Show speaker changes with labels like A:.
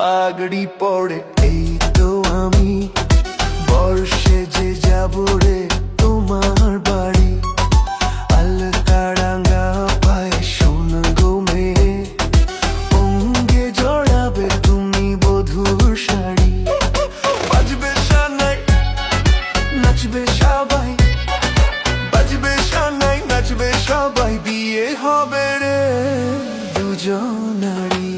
A: পাগড়ি পড়ে এই তো আমি বর্ষে যে যাব রে তোমার বাড়ি। আলতারাঙ্গা পায়ে সোনা গো মেয়ে, অঙ্গে জড়াবে তুমি বধূর শাড়ি। বাজবে সানাই নাচবে সবাই, বাজবে সানাই নাচবে সবাই, বিয়ে হবে রে দুজনারই।